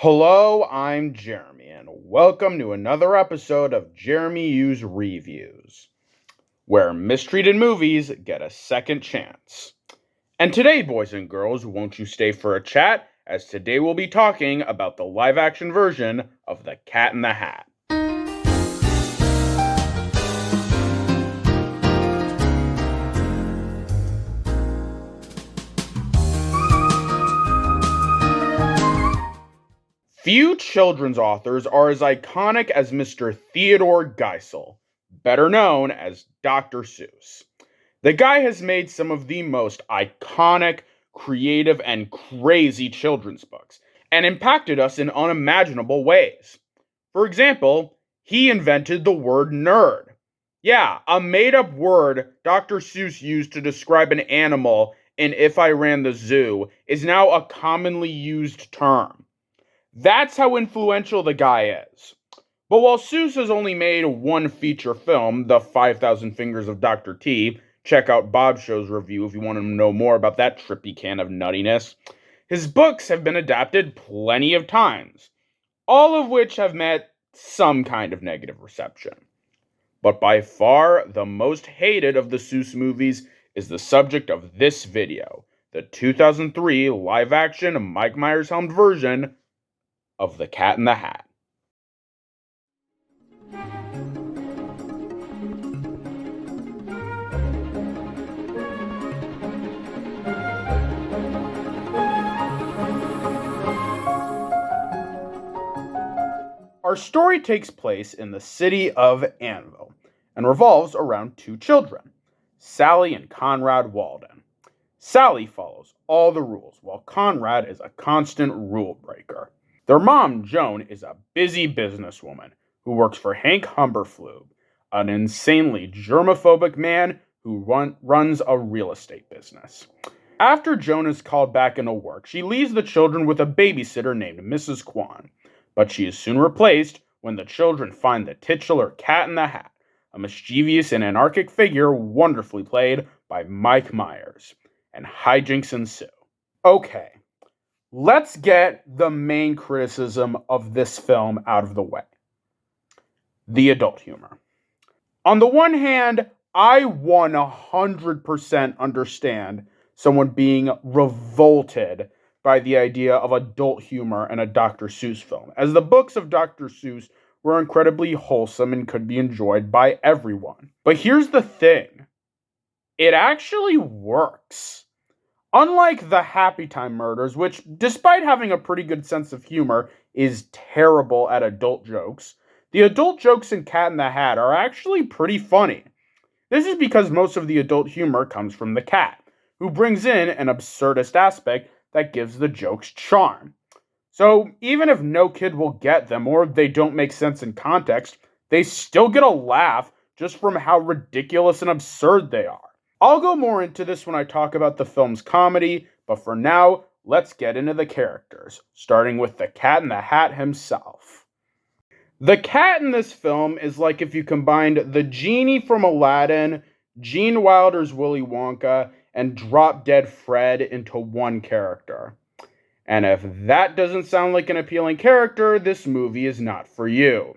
Hello, I'm Jeremy, and welcome to another episode of RevUs Reviews, where mistreated movies get a second chance. And today, boys and girls, won't you stay for a chat, as today we'll be talking about the live-action version of The Cat in the Hat. Few children's authors are as iconic as Mr. Theodore Geisel, better known as Dr. Seuss. The guy has made some of the most iconic, creative, and crazy children's books, and impacted us in unimaginable ways. For example, he invented the word nerd. Yeah, a made-up word Dr. Seuss used to describe an animal in If I Ran the Zoo is now a commonly used term. That's how influential the guy is. But while Seuss has only made one feature film, The 5,000 Fingers of Dr. T, check out Bob's Show's review if you want to know more about that trippy can of nuttiness, his books have been adapted plenty of times, all of which have met some kind of negative reception. But by far, the most hated of the Seuss movies is the subject of this video, the 2003 live-action Mike Myers-helmed version of The Cat in the Hat. Our story takes place in the city of Annville and revolves around two children, Sally and Conrad Walden. Sally follows all the rules, while Conrad is a constant rule breaker. Their mom, Joan, is a busy businesswoman who works for Hank Humberflug, an insanely germophobic man who runs a real estate business. After Joan is called back into work, she leaves the children with a babysitter named Mrs. Kwan, but she is soon replaced when the children find the titular Cat in the Hat, a mischievous and anarchic figure wonderfully played by Mike Myers, and hijinks ensue. Okay. Let's get the main criticism of this film out of the way. The adult humor. On the one hand, I 100% understand someone being revolted by the idea of adult humor in a Dr. Seuss film, as the books of Dr. Seuss were incredibly wholesome and could be enjoyed by everyone. But here's the thing. It actually works. Unlike the Happy Time Murders, which, despite having a pretty good sense of humor, is terrible at adult jokes, the adult jokes in Cat in the Hat are actually pretty funny. This is because most of the adult humor comes from the cat, who brings in an absurdist aspect that gives the jokes charm. So even if no kid will get them or they don't make sense in context, they still get a laugh just from how ridiculous and absurd they are. I'll go more into this when I talk about the film's comedy, but for now, let's get into the characters, starting with the Cat in the Hat himself. The cat in this film is like if you combined the genie from Aladdin, Gene Wilder's Willy Wonka, and Drop Dead Fred into one character. And if that doesn't sound like an appealing character, this movie is not for you.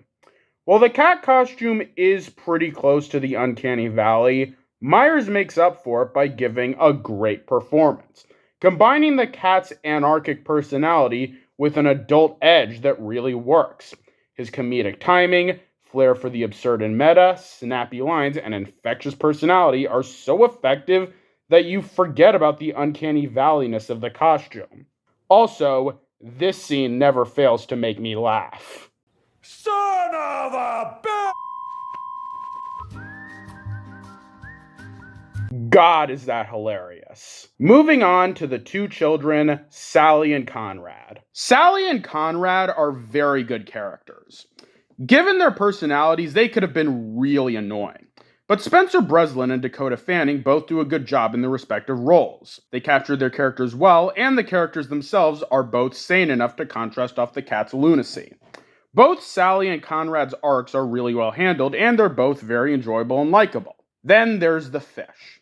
While the cat costume is pretty close to the Uncanny Valley, Myers makes up for it by giving a great performance, combining the cat's anarchic personality with an adult edge that really works. His comedic timing, flair for the absurd and meta, snappy lines, and infectious personality are so effective that you forget about the uncanny valleyness of the costume. Also, this scene never fails to make me laugh. Son of a bitch! God, is that hilarious. Moving on to the two children, Sally and Conrad. Sally and Conrad are very good characters. Given their personalities, they could have been really annoying. But Spencer Breslin and Dakota Fanning both do a good job in their respective roles. They capture their characters well, and the characters themselves are both sane enough to contrast off the cat's lunacy. Both Sally and Conrad's arcs are really well handled, and they're both very enjoyable and likable. Then there's the fish.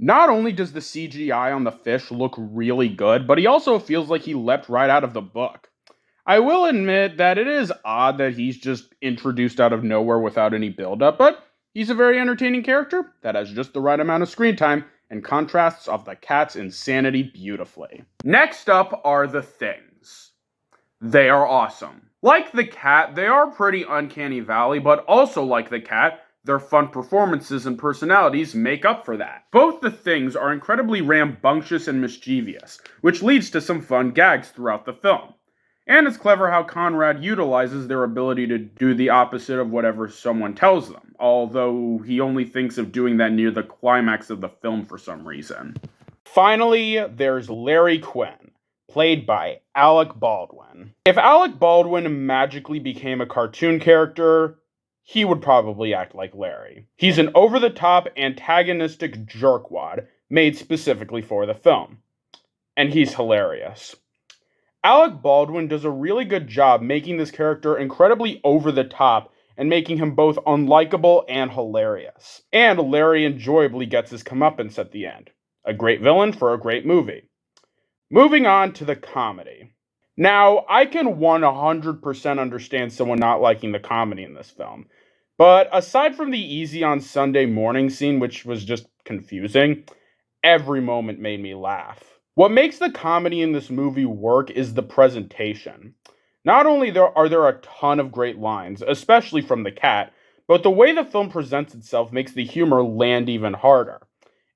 Not only does the CGI on the fish look really good, but he also feels like he leapt right out of the book. I will admit that it is odd that he's just introduced out of nowhere without any build-up, but he's a very entertaining character that has just the right amount of screen time and contrasts off the cat's insanity beautifully. Next up are the things. They are awesome. Like the cat, they are pretty uncanny valley, but also like the cat, their fun performances and personalities make up for that. Both the things are incredibly rambunctious and mischievous, which leads to some fun gags throughout the film. And it's clever how Conrad utilizes their ability to do the opposite of whatever someone tells them, although he only thinks of doing that near the climax of the film for some reason. Finally, there's Larry Quinn, played by Alec Baldwin. If Alec Baldwin magically became a cartoon character, he would probably act like Larry. He's an over-the-top, antagonistic jerkwad made specifically for the film. And he's hilarious. Alec Baldwin does a really good job making this character incredibly over-the-top and making him both unlikable and hilarious. And Larry enjoyably gets his comeuppance at the end. A great villain for a great movie. Moving on to the comedy. Now, I can 100% understand someone not liking the comedy in this film. But aside from the easy on Sunday morning scene, which was just confusing, every moment made me laugh. What makes the comedy in this movie work is the presentation. Not only are there a ton of great lines, especially from the cat, but the way the film presents itself makes the humor land even harder.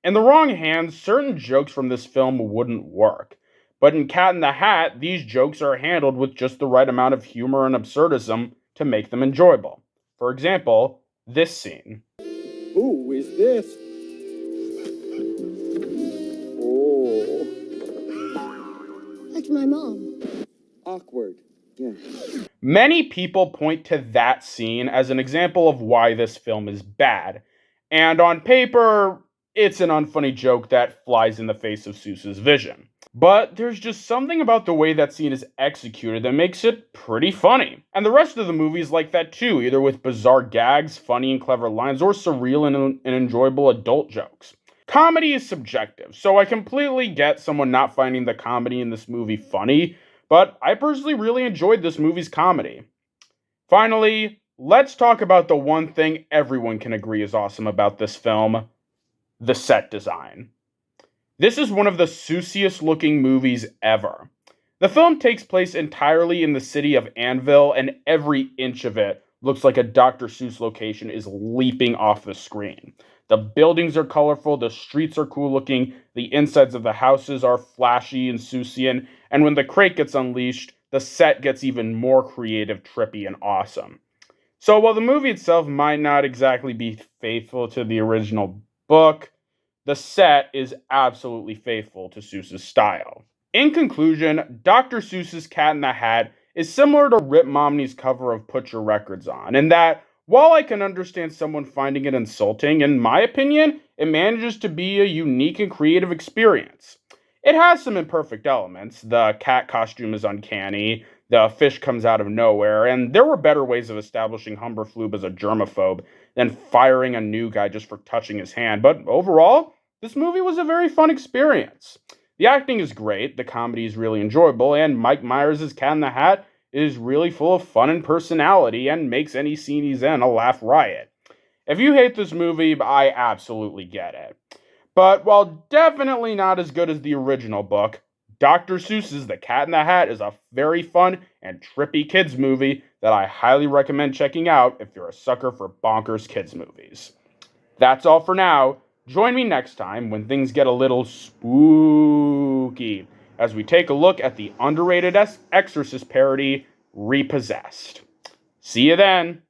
In the wrong hands, certain jokes from this film wouldn't work. But in Cat in the Hat, these jokes are handled with just the right amount of humor and absurdism to make them enjoyable. For example, this scene. Who is this? Oh. That's my mom. Awkward. Yeah. Many people point to that scene as an example of why this film is bad. And on paper, it's an unfunny joke that flies in the face of Seuss's vision. But there's just something about the way that scene is executed that makes it pretty funny. And the rest of the movie is like that too, either with bizarre gags, funny and clever lines, or surreal and enjoyable adult jokes. Comedy is subjective, so I completely get someone not finding the comedy in this movie funny, but I personally really enjoyed this movie's comedy. Finally, let's talk about the one thing everyone can agree is awesome about this film: the set design. This is one of the Seussiest looking movies ever. The film takes place entirely in the city of Anvil, and every inch of it looks like a Dr. Seuss location is leaping off the screen. The buildings are colorful, the streets are cool looking, the insides of the houses are flashy and Seussian, and when the crate gets unleashed, the set gets even more creative, trippy, and awesome. So while the movie itself might not exactly be faithful to the original book, the set is absolutely faithful to Seuss's style. In conclusion, Dr. Seuss's Cat in the Hat is similar to Rip Momney's cover of Put Your Records On, in that while I can understand someone finding it insulting, in my opinion, it manages to be a unique and creative experience. It has some imperfect elements. The cat costume is uncanny, the fish comes out of nowhere, and there were better ways of establishing Humberflube as a germaphobe than firing a new guy just for touching his hand. But overall, this movie was a very fun experience. The acting is great, the comedy is really enjoyable, and Mike Myers' Cat in the Hat is really full of fun and personality and makes any scene he's in a laugh riot. If you hate this movie, I absolutely get it. But while definitely not as good as the original book, Dr. Seuss's The Cat in the Hat is a very fun and trippy kids movie that I highly recommend checking out if you're a sucker for bonkers kids movies. That's all for now. Join me next time when things get a little spooky as we take a look at the underrated Exorcist parody, Repossessed. See you then.